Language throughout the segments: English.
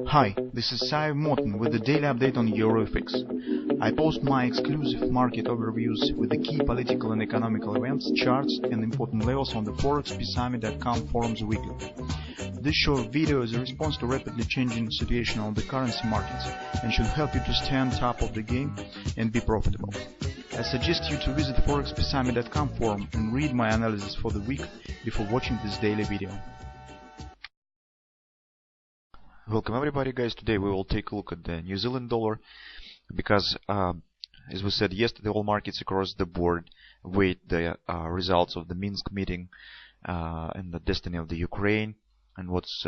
Hi, this is Sive Morten with the daily update on EuroFX. I post my exclusive market overviews with the key political and economical events, charts and important levels on the ForexPeaceArmy.com forums weekly. This short video is a response to rapidly changing situation on the currency markets and should help you to stay on top of the game and be profitable. I suggest you to visit ForexPeaceArmy.com forum and read my analysis for the week before watching this daily video. Welcome everybody, guys. Today we will take a look at the New Zealand dollar because as we said yesterday, all markets across the board await the results of the Minsk meeting and the destiny of the Ukraine and what's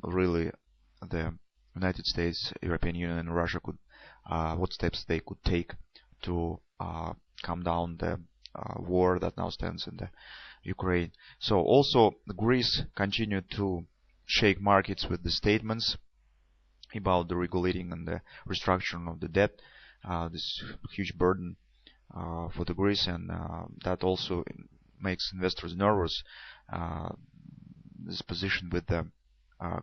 really the United States, European Union and Russia could what steps they could take to calm down the war that now stands in the Ukraine. So also Greece continued to shake markets with the statements about the regulating and the restructuring of the debt, this huge burden for the Greece, and that also makes investors nervous, this position with the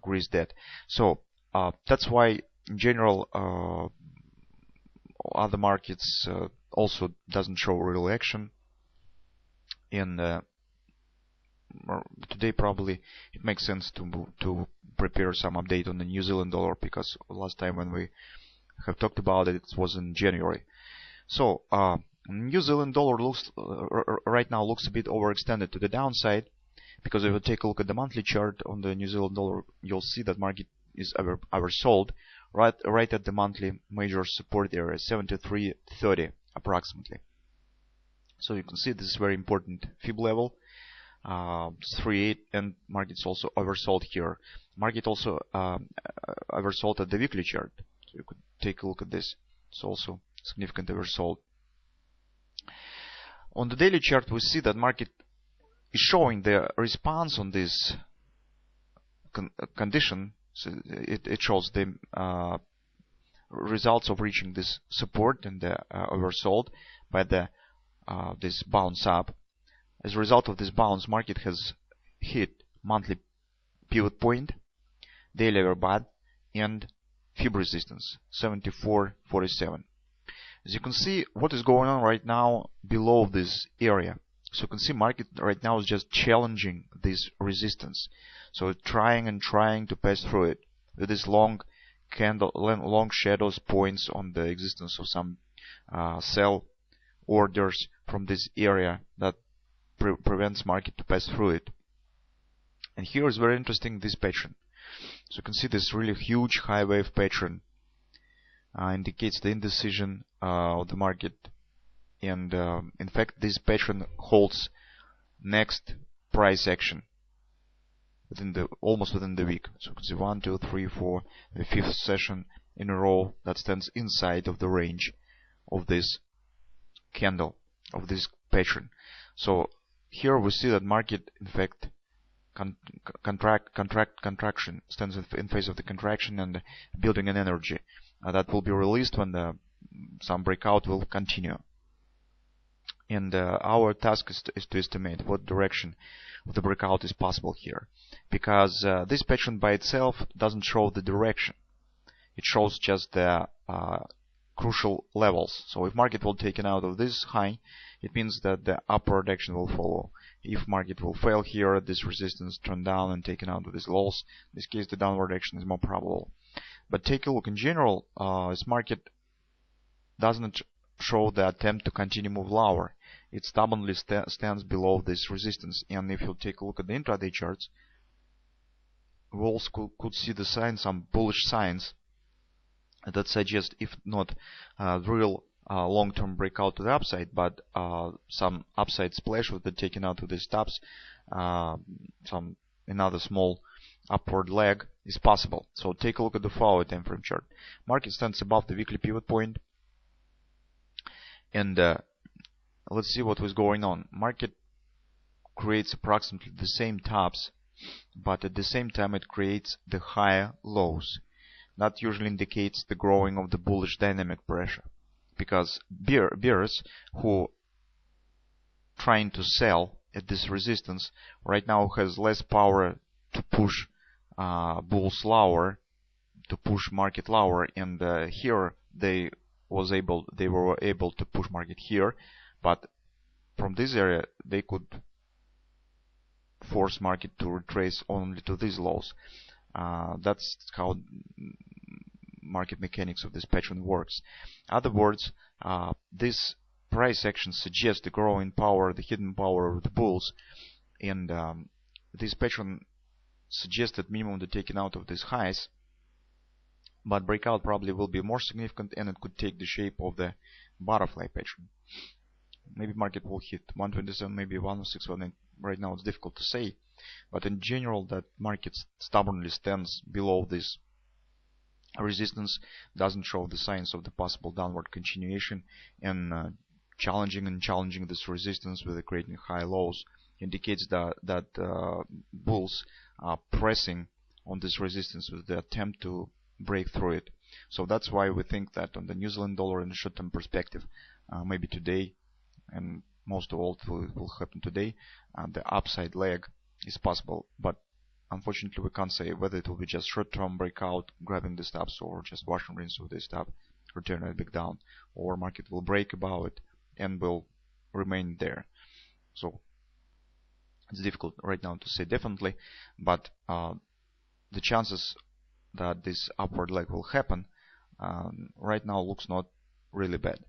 Greece debt. So that's why in general other markets also doesn't show real action. And today probably it makes sense to prepare some update on the New Zealand dollar, because last time when we have talked about it, it was in January. So New Zealand dollar looks right now looks a bit overextended to the downside, because if you take a look at the monthly chart on the New Zealand dollar, you'll see that market is oversold right at the monthly major support area, 73.30 approximately. So you can see this is very important fib level. 3.8, and market's also oversold here. Market also oversold at the weekly chart. So you could take a look at this. It's also significant oversold. On the daily chart, we see that market is showing the response on this condition. So it shows the results of reaching this support and the oversold by the this bounce up. As a result of this bounce, market has hit monthly pivot point, daily overbought, and fib resistance 74.47. As you can see, what is going on right now below this area. So you can see market right now is just challenging this resistance. So trying to pass through it with this long candle, long shadows points on the existence of some sell orders from this area that prevents market to pass through it. And here is very interesting, this pattern. So you can see this really huge high wave pattern indicates the indecision of the market, and in fact this pattern holds next price action almost within the week. So you can see 1, 2, 3, 4, the fifth session in a row that stands inside of the range of this candle, of this pattern. So here we see that market in fact contraction stands in face of the contraction and building an energy that will be released when some breakout will continue. And our task is to estimate what direction of the breakout is possible here, because this pattern by itself doesn't show the direction. It shows just the crucial levels. So if market will taken out of this high, it means that the upward action will follow. If market will fail here, this resistance turned down and taken out of these lows, in this case the downward action is more probable. But take a look in general, this market doesn't show the attempt to continue move lower. It stubbornly stands below this resistance. And if you take a look at the intraday charts, we also could see the signs, some bullish signs that suggest, if not real long-term breakout to the upside, but some upside splash with the taking out of these tops, some another small upward leg is possible. So take a look at the 4-hour time frame chart. Market stands above the weekly pivot point, and let's see what was going on. Market creates approximately the same tops, but at the same time it creates the higher lows. That usually indicates the growing of the bullish dynamic pressure, because bears who trying to sell at this resistance right now has less power to push bulls lower to push market lower, and here they were able to push market here, but from this area they could force market to retrace only to these lows. That's how market mechanics of this pattern works. In other words, this price action suggests the growing power, the hidden power of the bulls, and this pattern suggested minimum to taken out of these highs, but breakout probably will be more significant, and it could take the shape of the butterfly pattern. Maybe market will hit 127, maybe 106. Right now it's difficult to say, but in general that market stubbornly stands below this resistance, doesn't show the signs of the possible downward continuation, and challenging this resistance with creating high lows indicates that bulls are pressing on this resistance with the attempt to break through it. So that's why we think that on the New Zealand dollar in the short-term perspective, maybe today, and most of all it will happen today, the upside leg is possible, but unfortunately we can't say whether it will be just short-term breakout, grabbing the stops, or just wash and rinse with the stop, return it back down, or market will break above it and will remain there. So it's difficult right now to say definitely, but the chances that this upward leg will happen right now looks not really bad.